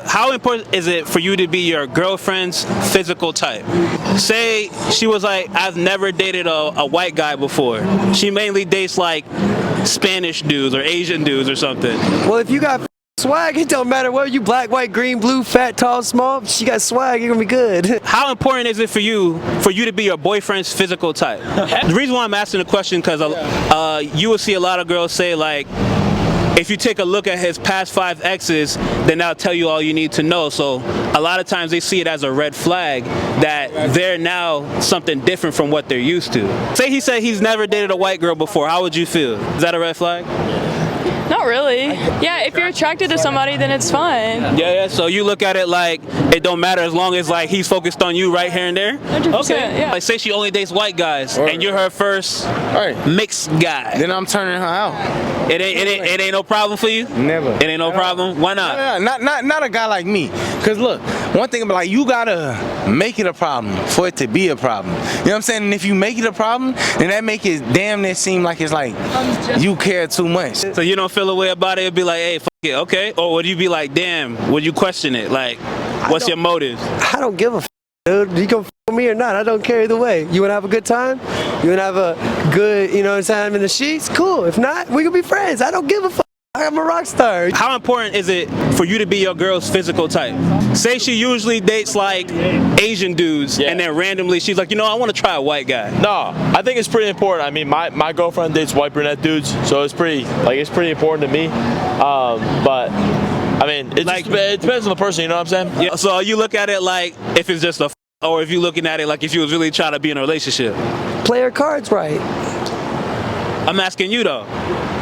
How important is it for you to be your girlfriend's physical type? Say she was like, I've never dated a white guy before. She mainly dates like Spanish dudes or Asian dudes or something. Well, if you got swag, it don't matter whether you black, white, green, blue, fat, tall, small. If she got swag, you're gonna be good. How important is it for you to be your boyfriend's physical type? The reason why I'm asking the question because you will see a lot of girls say like, if you take a look at his past 5 exes, then that'll tell you all you need to know. So a lot of times they see it as a red flag that they're now something different from what they're used to. Say he said he's never dated a white girl before, how would you feel? Is that a red flag? Not really. Yeah, if you're attracted to somebody, then it's fine. Yeah, so you look at it like it don't matter as long as like he's focused on you right here and there? 100%, okay. Yeah. Like say she only dates white guys and you're her first mixed guy. Then I'm turning her out. It ain't no problem for you? Never. It ain't no problem? Why not? Not a guy like me. Cause look, one thing about like you gotta make it a problem for it to be a problem. You know what I'm saying? And if you make it a problem, then that make it damn near seem like it's like you care too much. So you don't feel a way about it? It'd be like, hey, fuck it, okay? Or would you be like, damn, would you question it? Like, what's your motive? I don't give a dude. You gonna with me or not? I don't care either way. You wanna have a good time? You wanna have a good, you know what I'm saying, in the sheets? Cool. If not, we can be friends. I don't give a fuck. I'm a rock star. How important is it for you to be your girl's physical type? Say she usually dates like Asian dudes and then randomly she's like, you know, I want to try a white guy. No, I think it's pretty important. I mean, my girlfriend dates white brunette dudes, so it's pretty important to me. But I mean, it depends on the person, you know what I'm saying? Yeah. So you look at it like if it's just a or if you're looking at it like if you was really trying to be in a relationship. Play her cards right. I'm asking you though.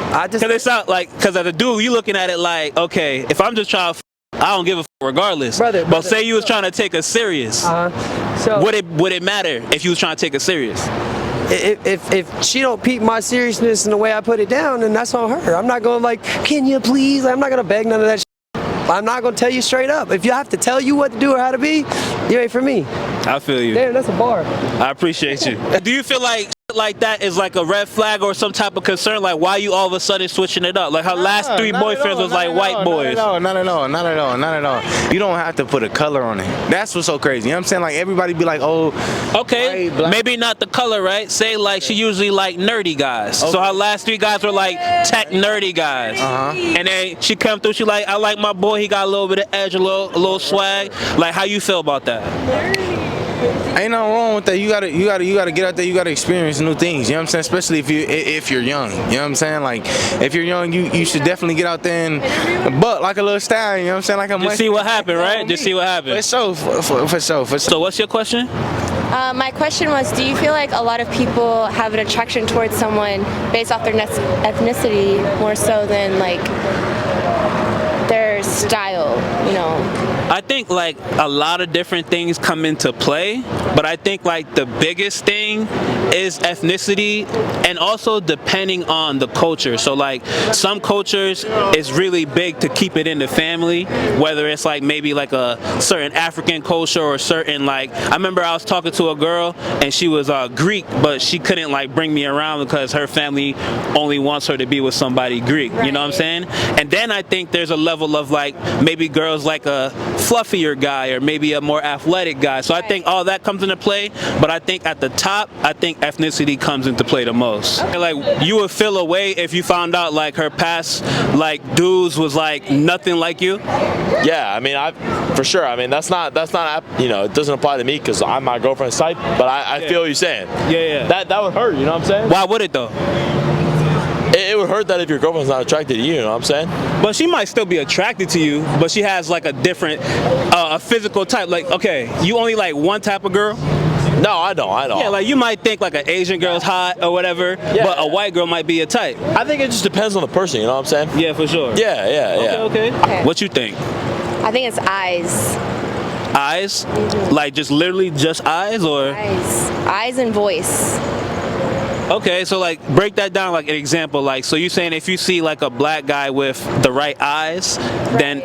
Because it sound like, because as a dude, you looking at it like, okay, if I'm just trying to I don't give a regardless. Brother, but say you was trying to take us serious. So would it matter if you was trying to take us serious? If she don't peep my seriousness in the way I put it down, then that's on her. I'm not going like, can you please? I'm not going to beg none of that shit. I'm not going to tell you straight up. If you have to tell you what to do or how to be, you ain't for me. I feel you. Damn, that's a bar. I appreciate you. Do you feel like that is like a red flag or some type of concern? Like why you all of a sudden switching it up? Like her last 3 boyfriends was like white boys. Not at all. You don't have to put a color on it. That's what's so crazy. You know what I'm saying? Like everybody be like, oh, okay, white, maybe not the color, right? Say like she usually like nerdy guys. Okay. So her last 3 guys were like tech nerdy guys. And then she come through, she like, I like my boy, he got a little bit of edge, a little swag. Like how you feel about that? Ain't nothing wrong with that. You gotta get out there. You gotta experience new things. You know what I'm saying? Especially if you're young. You know what I'm saying? Like if you're young, you should definitely get out there and butt like a little stallion. You know what I'm saying? Like just see what happened, right? Just see what happened. For sure. So what's your question? My question was, do you feel like a lot of people have an attraction towards someone based off their ethnicity more so than like their style, you know? I think like a lot of different things come into play, but I think like the biggest thing is ethnicity and also depending on the culture. So like some cultures it's really big to keep it in the family, whether it's like maybe like a certain African culture or certain like, I remember I was talking to a girl and she was Greek, but she couldn't like bring me around because her family only wants her to be with somebody Greek, you know what I'm saying? And then I think there's a level of like maybe girls like a fluffier guy or maybe a more athletic guy. So I think all that comes into play, but I think at the top, I think ethnicity comes into play the most. Like you would feel a way if you found out like her past like dudes was like nothing like you? Yeah, I mean, for sure. I mean, that's not you know, it doesn't apply to me because I'm my girlfriend's type, but I feel what you're saying. Yeah. That would hurt, you know what I'm saying? Why would it though? It would hurt that if your girlfriend's not attracted to you know what I'm saying? But she might still be attracted to you, but she has like a different a physical type. Like, okay, you only like one type of girl? No, I don't. Yeah, like you might think like an Asian girl's hot or whatever, but a white girl might be a type. I think it just depends on the person, you know what I'm saying? Yeah, for sure. Yeah. Okay. What you think? I think it's eyes. Eyes? Like just literally just eyes or? Eyes and voice. Okay, so like break that down like an example. Like, so you saying if you see like a black guy with the right eyes, then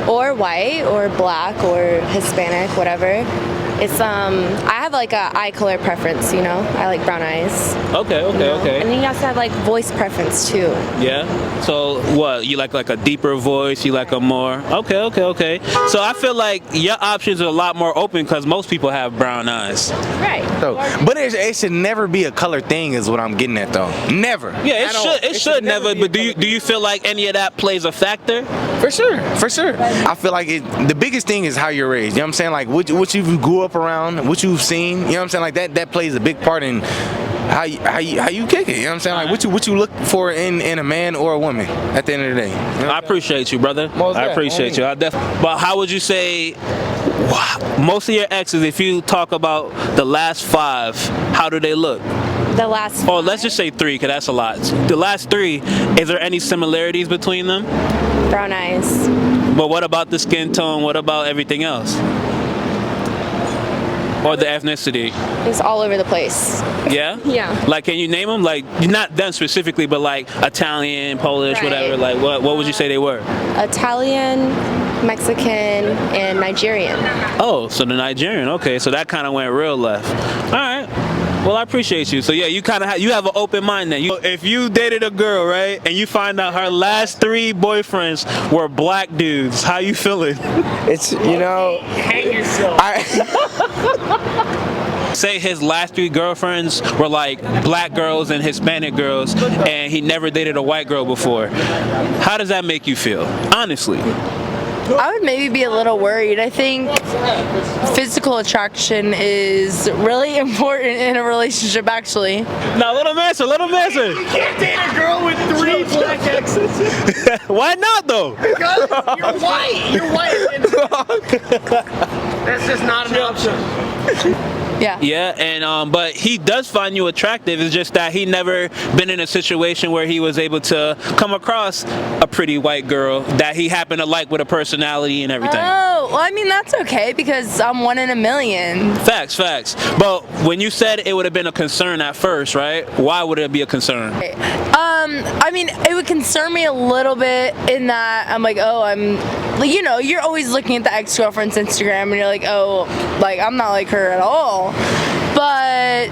or white or black or Hispanic, whatever, it's I have like a eye color preference, you know. I like brown eyes. Okay, you okay, know? okay. And then you also have like voice preference too. Yeah. So what? You like a deeper voice? You like a more? Okay, okay, okay. So I feel like your options are a lot more open because most people have brown eyes. Right. So, but it should never be a color thing, is what I'm getting at, though. Never. Yeah, it should never. But do you feel like any of that plays a factor? For sure, for sure. I feel like the biggest thing is how you're raised. You know what I'm saying? Like what you grew up around, what you've seen. You know what I'm saying? Like that plays a big part in how you kick it. You know what I'm saying? Like what you look for in a man or a woman at the end of the day. You know I appreciate you, brother. I appreciate you. But how would you say most of your exes, if you talk about the last 5, how do they look? The last. Oh, let's just say 3, because that's a lot. The last 3, is there any similarities between them? Brown eyes. But what about the skin tone? What about everything else? Or the ethnicity? It's all over the place. Yeah? Yeah. Like, can you name them? Like, not them specifically, but like Italian, Polish, Right. whatever. Like, what would you say they were? Italian, Mexican, and Nigerian. Oh, so the Nigerian. Okay, so that kind of went real left. All right. Well, I appreciate you. So yeah, you kind of you have an open mind then. If you dated a girl, right, and you find out her last 3 boyfriends were black dudes, how you feeling? It's, you know, Hang yourself. Say his last 3 girlfriends were like black girls and Hispanic girls, and he never dated a white girl before. How does that make you feel? Honestly. I would maybe be a little worried. I think physical attraction is really important in a relationship, actually. Now let him answer. Let him answer. You can't date a girl with 3 black exes. Why not though? Because you're white. You're white. That's just not an option. Yeah. Yeah, and but he does find you attractive. It's just that he never been in a situation where he was able to come across a pretty white girl that he happened to like with a personality and everything. Oh, well, I mean, that's okay because I'm 1 in a million. Facts. But when you said it would have been a concern at first, right? Why would it be a concern? I mean, it would concern me a little bit in that I'm like, oh, like, you know, you're always looking at the ex-girlfriend's Instagram and you're like, oh, like, I'm not like her at all. But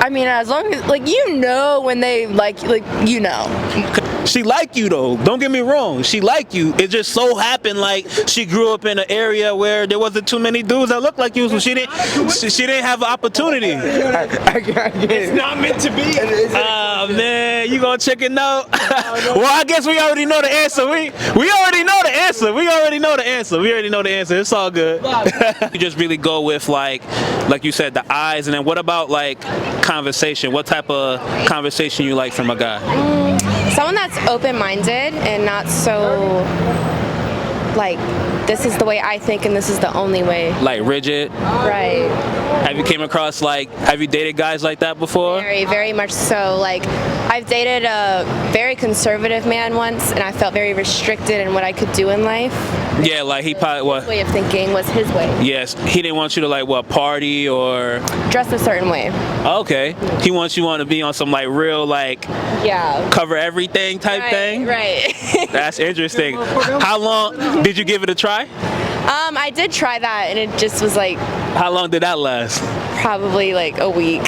I mean, as long as, like, you know, when they like, you know. She like you though. Don't get me wrong. She like you. It just so happened like she grew up in an area where there wasn't too many dudes that looked like you, so she didn't have an opportunity. It's not meant to be. Oh man, you gonna chicken out? Well, I guess we already know the answer. We already know the answer. We already know the answer. It's all good. You just really go with like you said, the eyes, and then what about like conversation? What type of conversation you like from a guy? Someone that's open-minded and not so like, this is the way I think and this is the only way. Like rigid? Right. Have you dated guys like that before? Very, very much so. Like, I've dated a very conservative man once, and I felt very restricted in what I could do in life. Yeah, like he probably His way of thinking was his way. Yes, he didn't want you to like party or Dress a certain way. okay. He wants you to be on some like real like Yeah. cover everything type thing. Right. That's interesting. How long did you give it a try? I did try that, and it just was like How long did that last? probably like a week.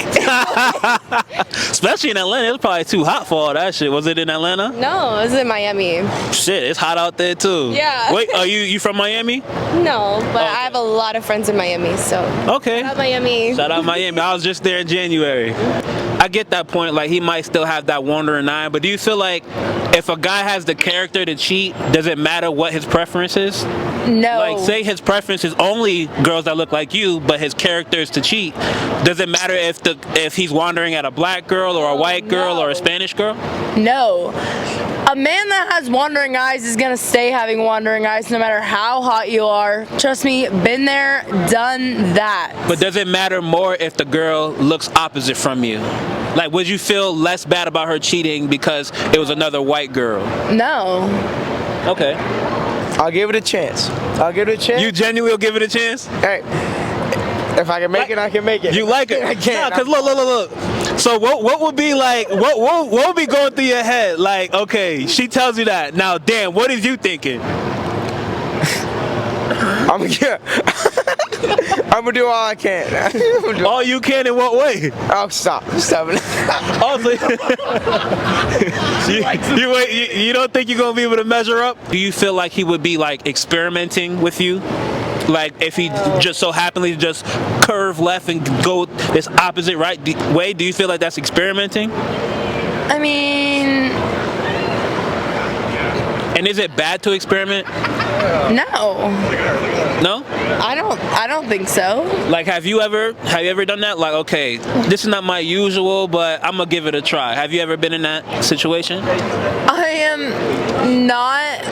Especially in Atlanta, it's probably too hot for all that shit. Was it in Atlanta? No, it was in Miami. Shit, it's hot out there too. Yeah. Wait, are you from Miami? No, but I have a lot of friends in Miami, so. Okay. Shout out Miami. Shout out Miami. I was just there in January. I get that point. Like he might still have that wandering eye, but do you feel like if a guy has the character to cheat, does it matter what his preference is? No. Like say his preference is only girls that look like you, but his character is to cheat. Does it matter if he's wandering at a black girl or a white girl or a Spanish girl? No. A man that has wandering eyes is gonna stay having wandering eyes no matter how hot you are. Trust me, been there, done that. But does it matter more if the girl looks opposite from you? Like, would you feel less bad about her cheating because it was another white girl? No. Okay. I'll give it a chance. You genuinely will give it a chance? Hey, if I can make it, I can make it. You like it? I can't. Nah, cause look. So what would be like? What would be going through your head? Like, okay, she tells you that. Now, damn, what is you thinking? I'm gonna do all I can. All you can in what way? Oh, stop. Also, you don't think you're gonna be able to measure up? Do you feel like he would be like experimenting with you? Like if he just so happenly just curve left and go this opposite right way, do you feel like that's experimenting? I mean, and is it bad to experiment? no. No? I don't think so. Like have you ever done that? Like, okay, this is not my usual, but I'm gonna give it a try. Have you ever been in that situation? I am not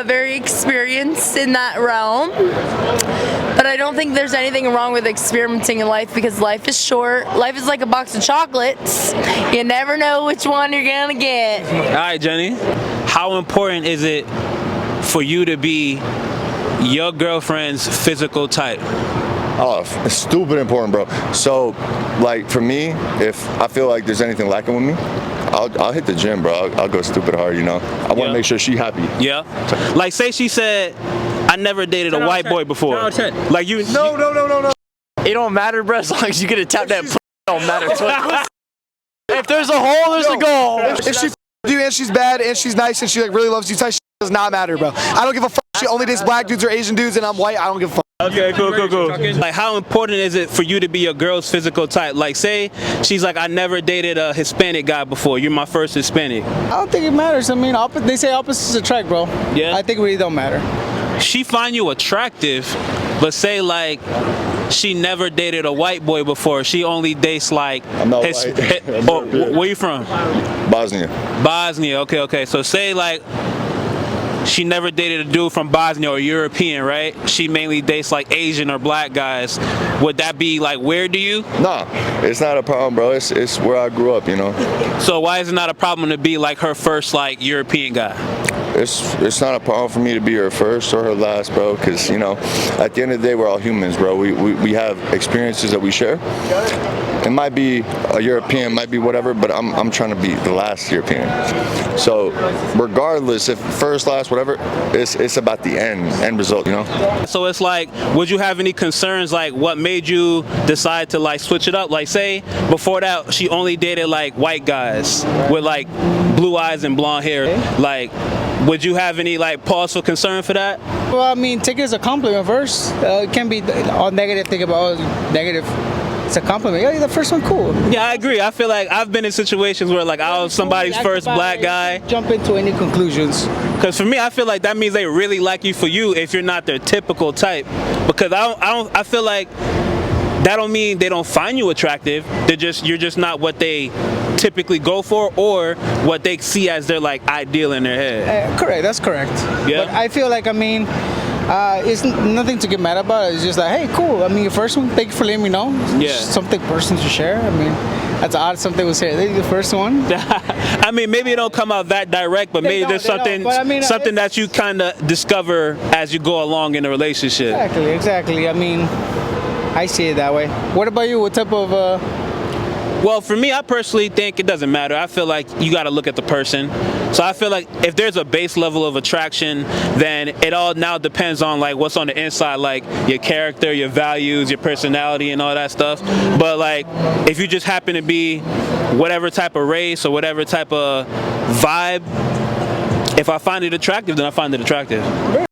very experienced in that realm, but I don't think there's anything wrong with experimenting in life because life is short. Life is like a box of chocolates. You never know which one you're gonna get. All right, Jenny. How important is it for you to be your girlfriend's physical type? Oh, it's stupid important, bro. So, like, for me, if I feel like there's anything lacking with me, I'll hit the gym, bro. I'll go stupid hard, you know? I want to make sure she happy. Yeah. Like, say she said, I never dated a white boy before. Like, you... No. It don't matter, bro. As long as you get to tap that, it don't matter. If there's a hole, there's a goal. If she you and she's bad and she's nice and she like really loves you, type does not matter, bro. I don't give a fuck. She only dates black dudes or Asian dudes, and I'm white. I don't give a fuck. Okay, cool. Like, how important is it for you to be your girl's physical type? Like, say she's like, I never dated a Hispanic guy before. You're my first Hispanic. I don't think it matters. I mean, they say opposites attract, bro. Yeah. I think it really don't matter. She find you attractive, but say like she never dated a white boy before. She only dates like I'm not white. Where you from? Bosnia. Okay. So say like she never dated a dude from Bosnia or European, right? She mainly dates like Asian or black guys. Would that be like weird to you? Nah, it's not a problem, bro. It's where I grew up, you know? So why is it not a problem to be like her first like European guy? It's not a problem for me to be her first or her last, bro, because, you know, at the end of the day, we're all humans, bro. We have experiences that we share. It might be a European, might be whatever, but I'm trying to be the last European. So regardless, if first, last, whatever, it's about the end result, you know? So it's like, would you have any concerns, like what made you decide to like switch it up? Like say, before that, she only dated like white guys with like blue eyes and blonde hair. Like, would you have any like pause for concern for that? Well, I mean, take it as a compliment first. It can be all negative, think about negative. It's a compliment. Yeah, the first one, cool. Yeah, I agree. I feel like I've been in situations where like I was somebody's first black guy. Jump into any conclusions. Because for me, I feel like that means they really like you for you if you're not their typical type. Because I feel like that don't mean they don't find you attractive. You're just not what they typically go for or what they see as their like ideal in their head. Correct. That's correct. Yeah. But I feel like, I mean, it's nothing to get mad about. It's just like, hey, cool. I mean, your first one, thank you for letting me know. Yeah. Something personal to share. I mean, that's odd. Something was here. The first one. I mean, maybe it don't come out that direct, but maybe there's something something that you kind of discover as you go along in a relationship. Exactly. I mean, I see it that way. What about you? What type of... Well, for me, I personally think it doesn't matter. I feel like you got to look at the person. So I feel like if there's a base level of attraction, then it all now depends on like what's on the inside, like your character, your values, your personality, and all that stuff. But like, if you just happen to be whatever type of race or whatever type of vibe, if I find it attractive, then I find it attractive.